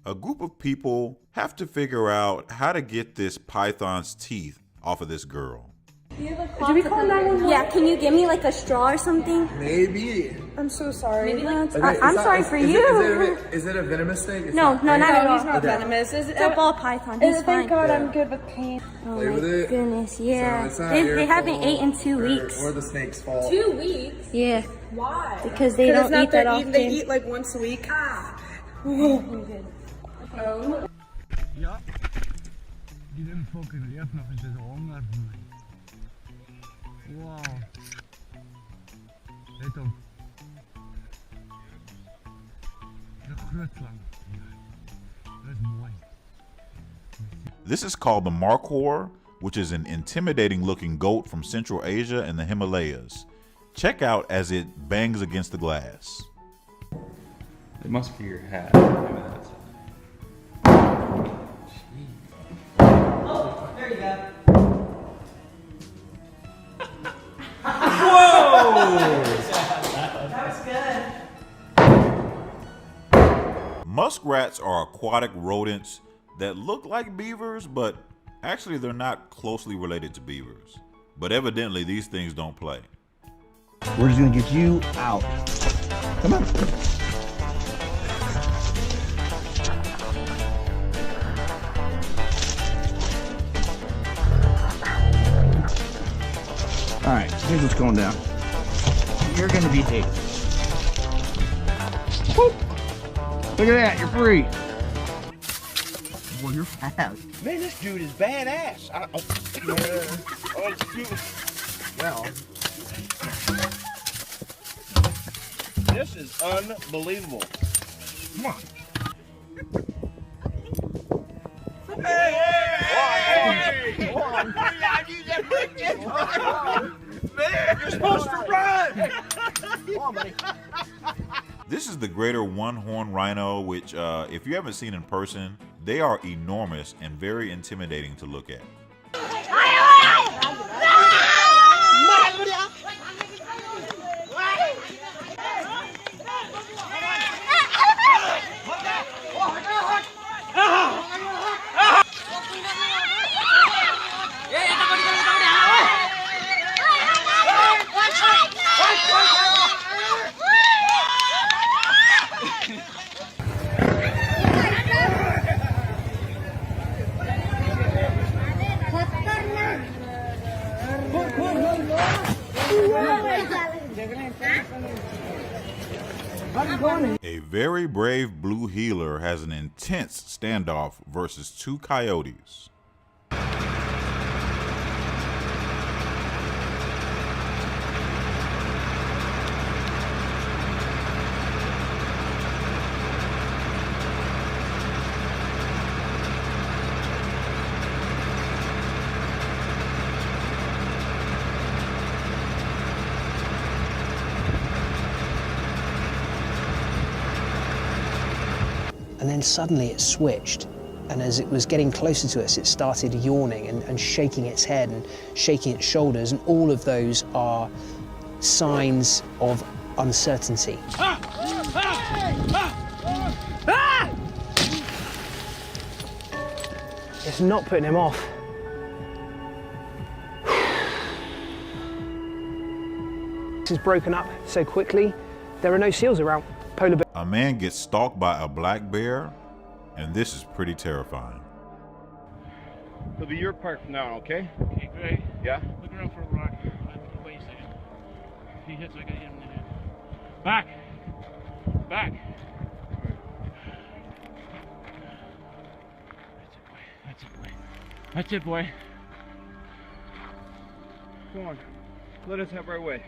A group of people have to figure out how to get this python's teeth off of this girl. Did we call 911? Yeah, can you give me like a straw or something? Maybe. I'm so sorry. Maybe like, I'm sorry for you. Is it a venomous snake? No, not at all. He's not venomous. It's a ball python. He's fine. Thank God I'm good with pain. Oh Play with it. Goodness, yeah. So They haven't ate in 2 weeks. Or the snake's fault. 2 weeks? Yeah. Why? Because they don't eat that often. They eat like once a week. Ja, die willen fokken eerst nog eens honger. Wow. Let op. De grootslang. Dat is mooi. This is called the markhor, which is an intimidating looking goat from Central Asia and the Himalayas. Check out as it bangs against the glass. It must be your hat. Maybe that's it. Oh, there you go. Whoa! That was good. Muskrats are aquatic rodents that look like beavers, but actually they're not closely related to beavers. But evidently these things don't play. We're just gonna get you out. Come on. All right, here's what's going down. You're gonna be taken. Whoop. Look at that, you're free. Well, you're fast. Man, this dude is badass. Oh, shoot. Well, this is unbelievable. Come on. Hey! Man, you're supposed to run! Come on, buddy. This is the greater one-horn rhino, which if you haven't seen in person, they are enormous and very intimidating to look at. A very brave blue heeler has an intense standoff versus 2 coyotes. And then suddenly it switched, and as it was getting closer to us, it started yawning and shaking its head and shaking its shoulders, and all of those are signs of uncertainty. It's not putting him off. This is broken up so quickly. There are no seals around. Polar bear. A man gets stalked by a black bear, and this is pretty terrifying. It'll be your part from now on, okay? Okay, great. Yeah? Look around for a rock. Wait a second. If he hits, I gotta hit him in the head. Back! Back! That's it, boy. That's it, boy. Come on. Let us have our way.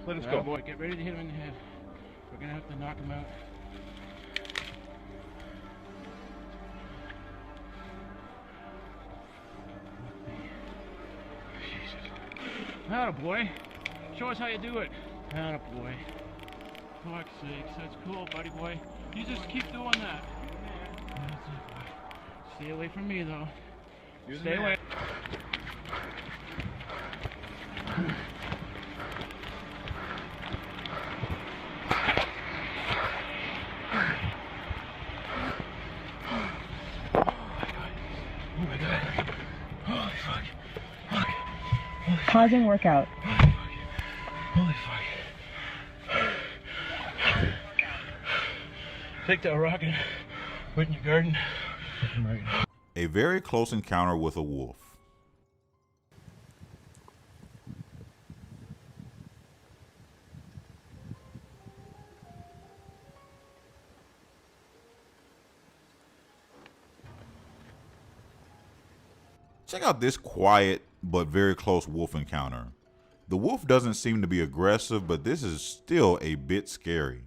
Let us go. Boy, get ready to hit him in the head. We're gonna have to knock him out. Atta boy. Show us how you do it. Atta boy. Fuck's sakes, that's cool, buddy boy. You just keep doing that. That's it, boy. Stay away from me, though. Stay away. Pausing workout. Holy fuck. Take that rock and put it in your garden. A very close encounter with a wolf. Check out this quiet but very close wolf encounter. The wolf doesn't seem to be aggressive, but this is still a bit scary.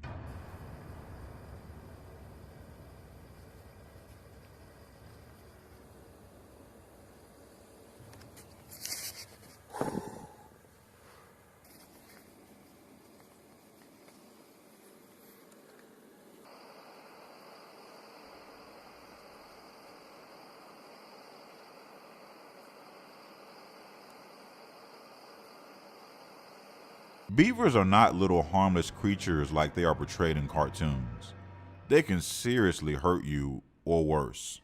Beavers are not little harmless creatures like they are portrayed in cartoons. They can seriously hurt you or worse.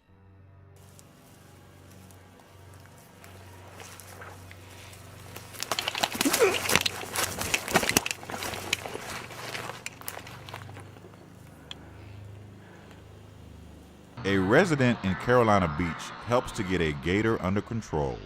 A resident in Carolina Beach helps to get a gator under control.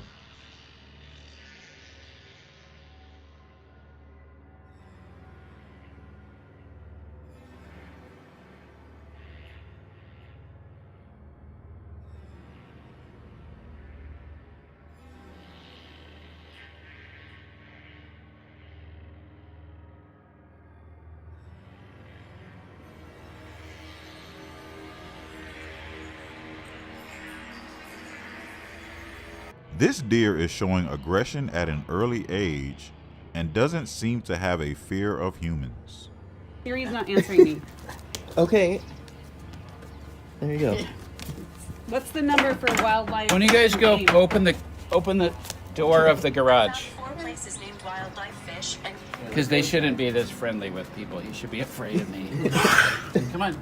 This deer is showing aggression at an early age and doesn't seem to have a fear of humans. Siri's not answering me. Okay. There you go. What's the number for wildlife? When you guys go, name? open the door of the garage. Four places named wildlife fish and Because they shouldn't be this friendly with people. You should be afraid of me. Come on.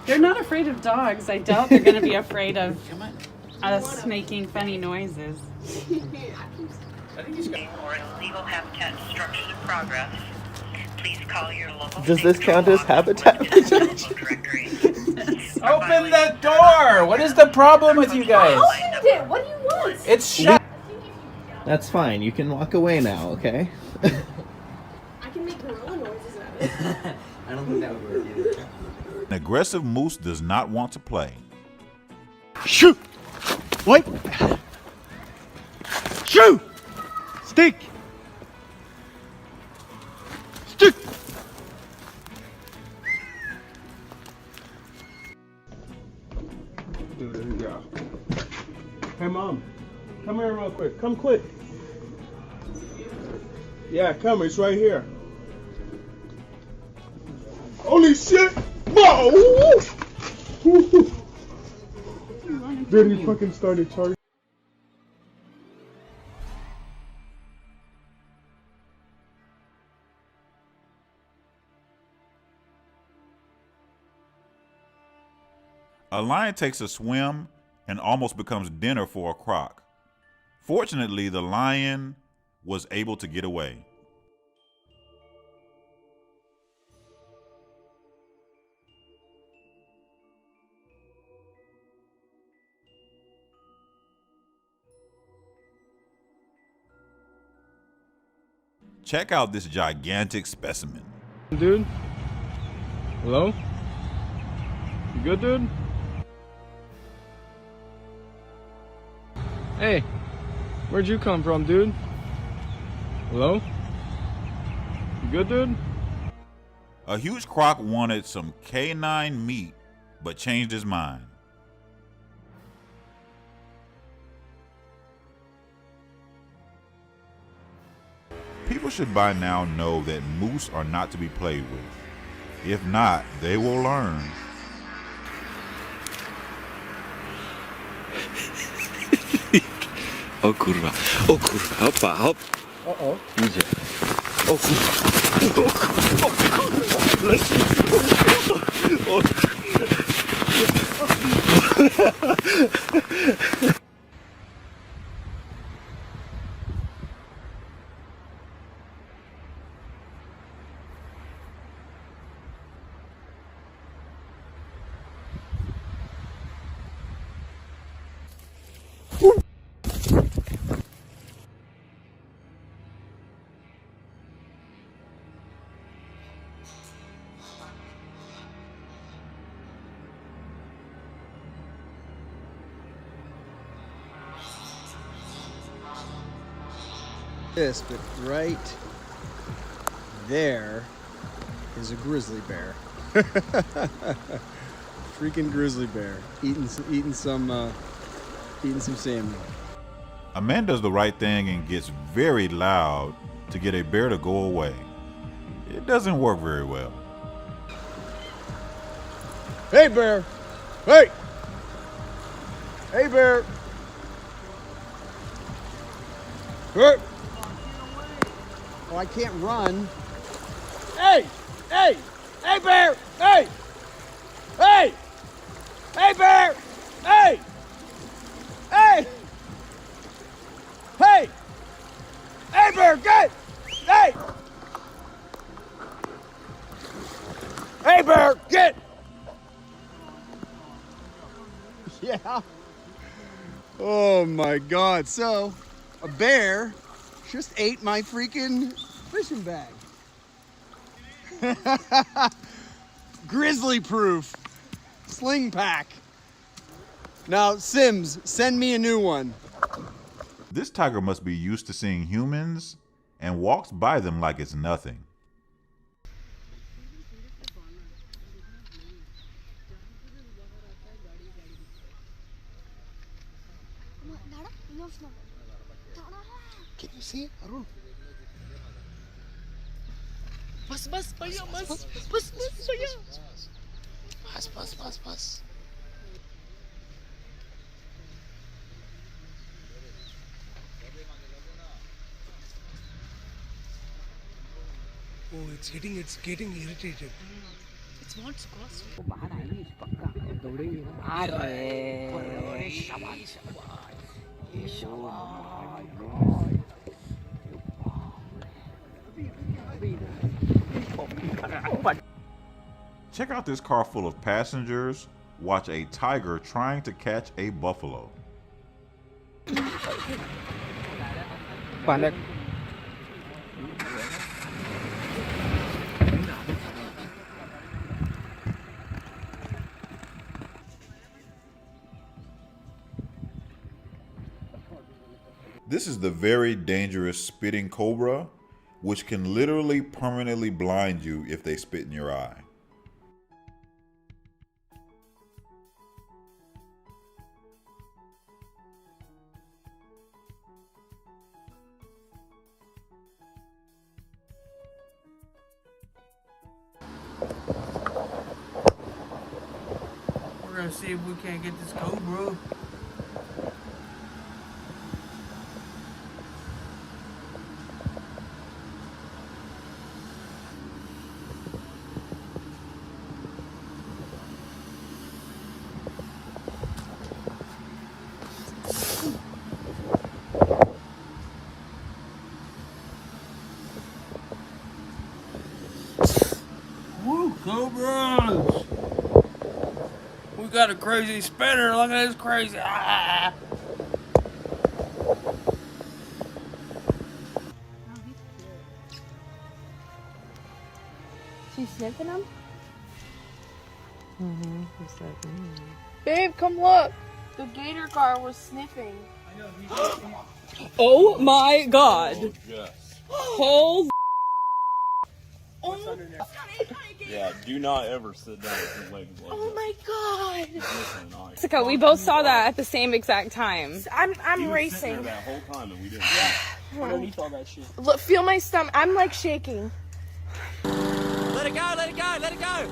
They're not afraid of dogs. I doubt they're going to be afraid of Come on. us making funny noises. I think he's got... Or illegal habitat destruction in progress. Please call your local. Does this count as habitat protection? Open the door! What is the problem with you guys? opened it. What do you want? It's shut. That's fine. You can walk away now, okay? I can make gorilla noises out of it. I don't think that would work either. An aggressive moose does not want to play. Shoot! What? Shoot! Stick! Stick! Yeah. Hey, Mom. Come here real quick. Come quick. Yeah, come. It's right here. Holy shit! Whoa! Dude, he fucking started charging. A lion takes a swim and almost becomes dinner for a croc. Fortunately, the lion was able to get away. Check out this gigantic specimen. Dude? Hello? You good, dude? Hey, where'd you come from, dude? Hello? You good, dude? A huge croc wanted some canine meat, but changed his mind. People should by now know that moose are not to be played with. If not, they will learn. O kurwa, hopa, hop. Uh-oh. Idzie. O kurwa, o kurwa. This, but right there is a grizzly bear. Freaking grizzly bear eating some salmon. A man does the right thing and gets very loud to get a bear to go away. It doesn't work very well. Hey bear! Hey! Hey bear! Hey! Oh, I can't run. Hey! Hey! Hey bear! Hey! Hey! Hey bear! Hey! Hey! Hey! Hey bear! Good! Hey! Hey bear! Get! Yeah. Oh my God. So, a bear just ate my freaking fishing bag. Grizzly proof. Sling pack. Now, Sims, send me a new one. This tiger must be used to seeing humans and walks by them like it's nothing. Can you see it, Arun? Bas, भैया, बस, भैया. Bas. Oh, it's getting irritated. It's not squash. Check out this car full of passengers. Watch a tiger trying to catch a buffalo. This is the very dangerous spitting cobra, which can literally permanently blind you if they spit in your eye. We're gonna see if we can't get this cobra. Woo, cobras! We got a crazy spinner. Look at this crazy. Ah. She's sniffing them? Babe, come look. The gator car was sniffing. Oh my god. Hold. Oh. Yeah, do not ever sit down with your legs like Oh my god. Jessica, we both saw that at the same exact time. I'm racing. that whole time and we didn't. Underneath all that shit. Look, feel my stomach. I'm like shaking. Let it go, let it go, let it go.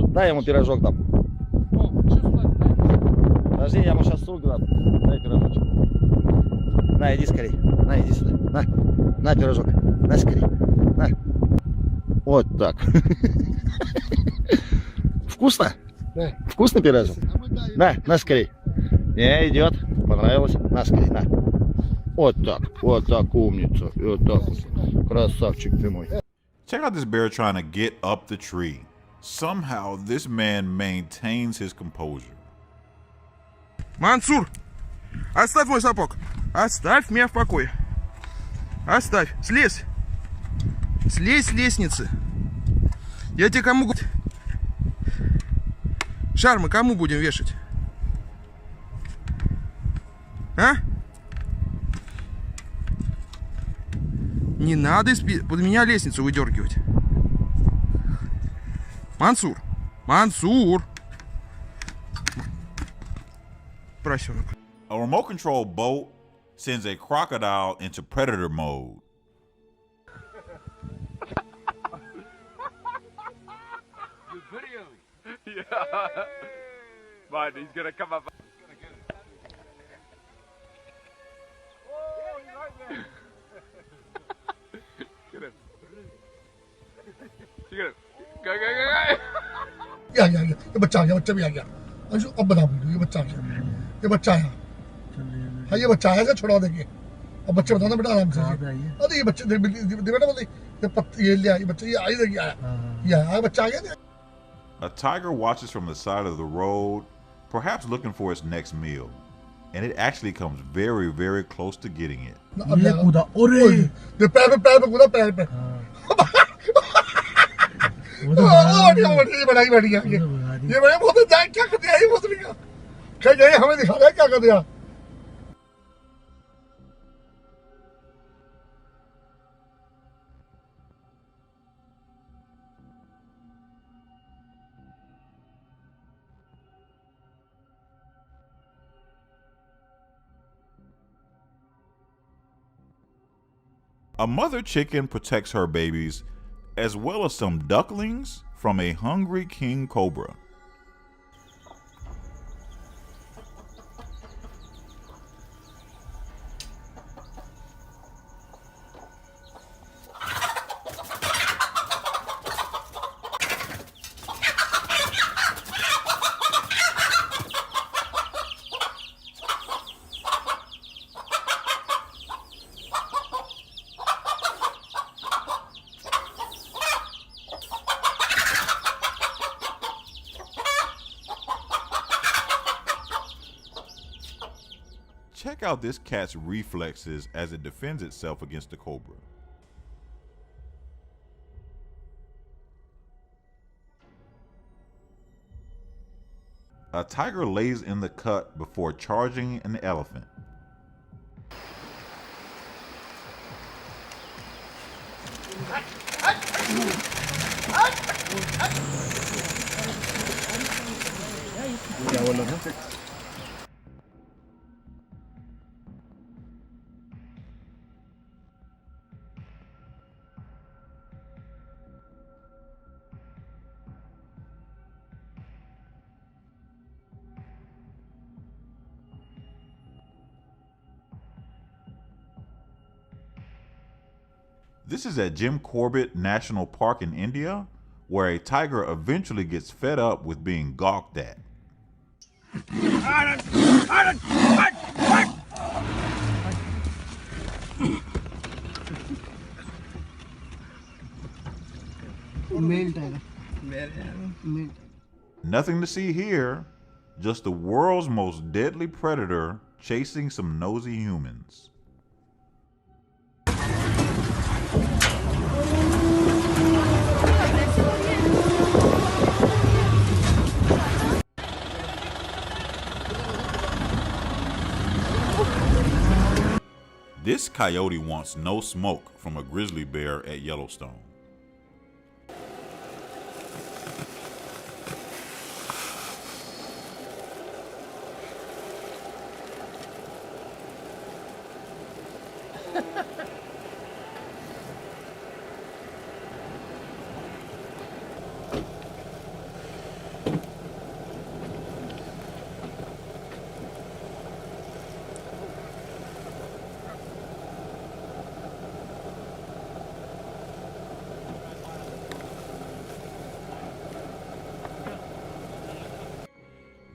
Дай ему пирожок там. Подожди, я ему сейчас сумку дам. Дай пирожочек. На, иди скорей. На, иди сюда. На пирожок. На скорей. На. Вот так. Вкусно? Да. Вкусно пирожок? На скорей. Не, идет. Понравилось? На скорей, на. Вот так, умница. Вот так. Красавчик ты мой. Check out this bear trying to get up the tree. Somehow this man maintains his composure. Мансур, оставь мой сапог. Оставь меня в покое. Оставь. Слезь. Слезь с лестницы. Я тебе кому... Шармы кому будем вешать? А? Не надо под меня лестницу выдергивать. Мансур. Мансур. Поросенок. A remote control boat sends a crocodile into predator mode. Yeah. But he's gonna come up. Get him. Get him. Go, go, go, go. Yeah, ये बच्चा आ गया, बच्चा भी आ गया। अंशु अब बता मुझे, ये बच्चा आ गया। ये बच्चा है। हाँ ये बच्चा है, क्या छोड़ा देंगे? अब बच्चे बताना बेटा आराम से। अरे ये बच्चे दे बेटा बोले, ये ले आया, बच्चा ये आई देखिए आया। ये आया, बच्चा आ गया। A tiger watches from the side of the road, perhaps looking for its next meal. And it actually comes very, very close to getting it. ये कूदा, ओरे, ये पैर पे कूदा, पैर पे। ये बढ़िया, ये बड़ा बहुत जाए क्या कर दिया, ये बहुत नहीं क्या? क्या ये हमें दिखा रहा है क्या कर दिया? A mother chicken protects her babies, as well as some ducklings, from a hungry king cobra. Check out this cat's reflexes as it defends itself against the cobra. A tiger lays in the cut before charging an elephant. This is at Jim Corbett National Park in India, where a tiger eventually gets fed up with being gawked at. Male tiger. Male. Nothing to see here, just the world's most deadly predator chasing some nosy humans. This coyote wants no smoke from a grizzly bear at Yellowstone.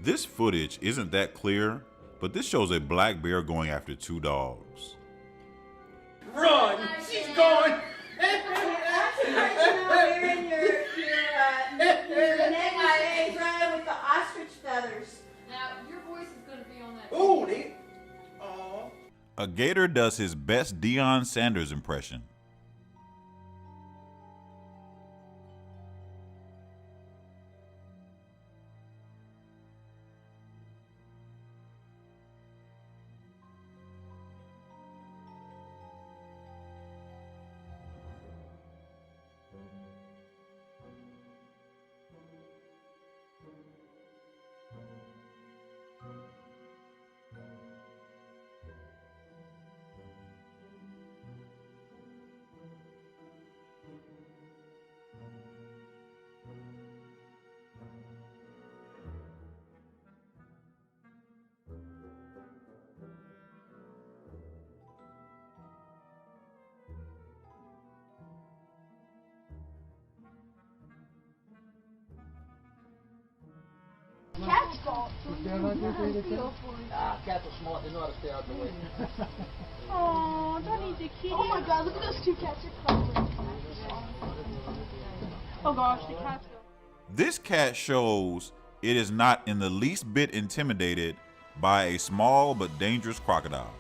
This footage isn't that clear, but this shows a black bear going after two dogs. Run! She's going! feathers. Now, your voice is going to be on that. Oh, neat. Aww. A gator does his best Deion Sanders impression. Cat's fault. Cats are smart, they know how to stay out the way. Oh, don't eat the kitty. Oh my god, look at those two cats are cuddling. Oh gosh, the cat's go. This cat shows it is not in the least bit intimidated by a small but dangerous crocodile.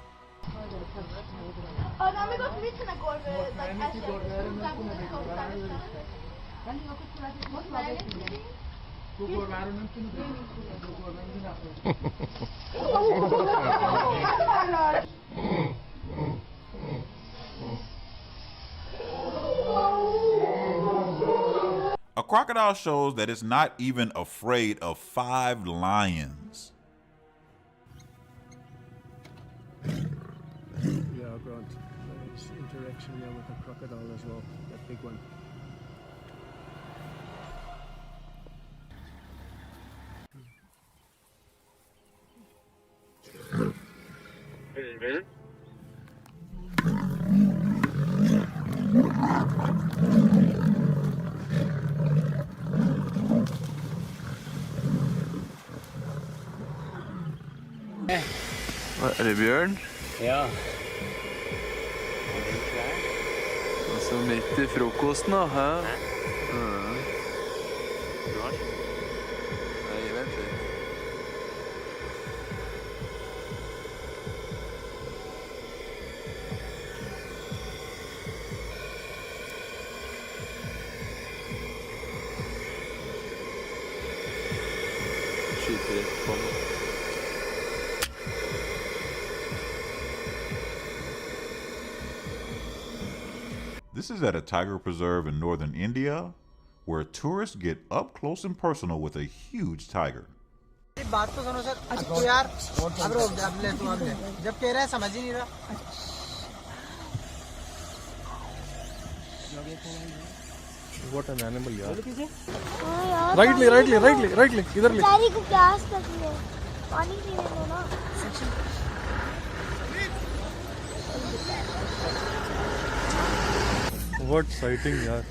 A crocodile shows that it's not even afraid of 5 lions. Yeah, Grant. There's interaction here with the crocodile as well, that big one. Er det bjørn? Ja. Og så midt i frokosten da, hæ? Nei, vent litt. Skyter rett på meg. This is at a tiger preserve in northern India, where tourists get up close and personal with a huge tiger. बात तो सुनो sir तो यार अब रोक दे अब ले तू अब ले जब कह रहा है समझ ही नहीं रहा What an animal, यार. यार Rightly इधर ले. चारी को प्यास लगी है पानी पीने दो ना What sighting, यार.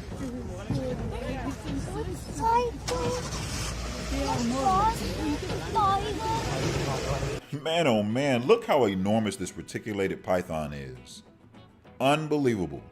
Man, oh man, look how enormous this reticulated python is. Unbelievable.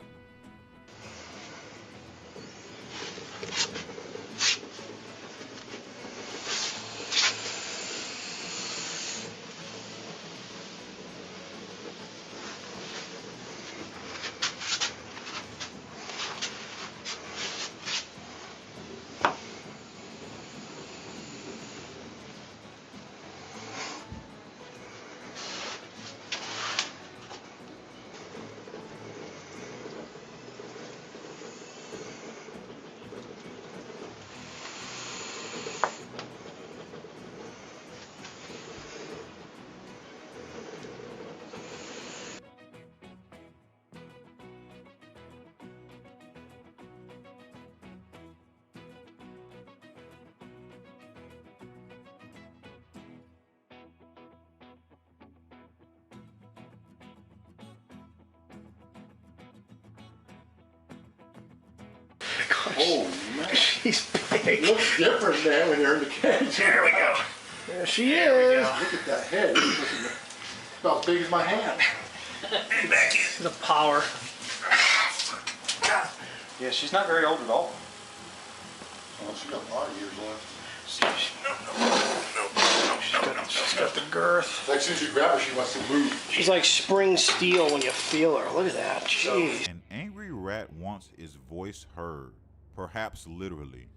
Oh man, she's big. Looks different now when you're in the cage. There we go. There she is. Look at that head. It's about as big as my hand. And Becky. The power. Yeah, she's not very old at all. Oh, she's got a lot of years left. No. got the girth. Like as soon as you grab her, she wants to move. She's like spring steel when you feel her. Look at that. Jeez. An angry rat wants its voice heard, perhaps literally.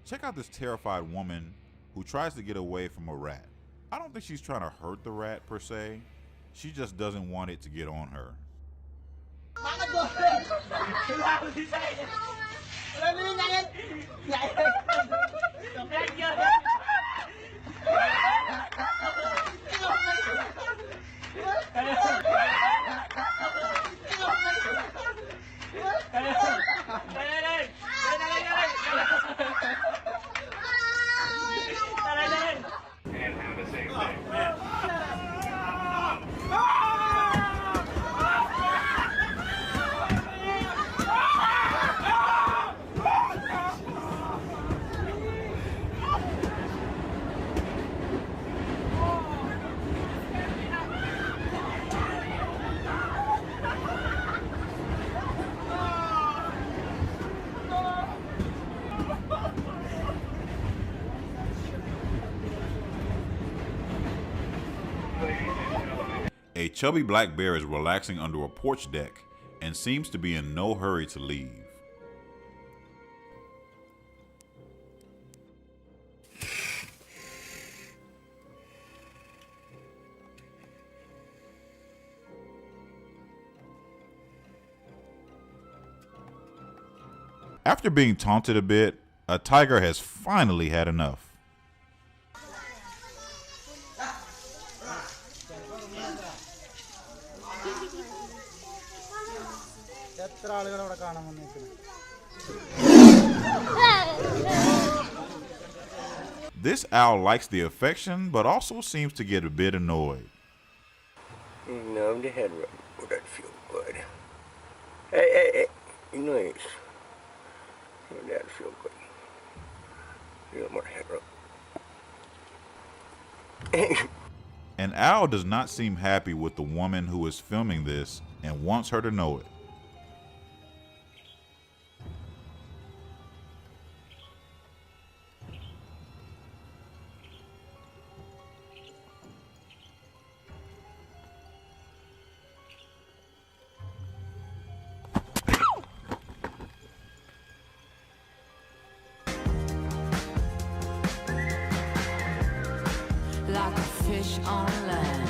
Check out this terrified woman who tries to get away from a rat. I don't think she's trying to hurt the rat per se. She just doesn't want it to get on her. A chubby black bear is relaxing under a porch deck and seems to be in no hurry to leave. After being taunted a bit, a tiger has finally had enough. This owl likes the affection, but also seems to get a bit annoyed. Numb the head rub. Oh, that feel good. Hey, nice. Oh, that feel good. A little more head rub. An owl does not seem happy with the woman who is filming this and wants her to know it. Like a fish on land.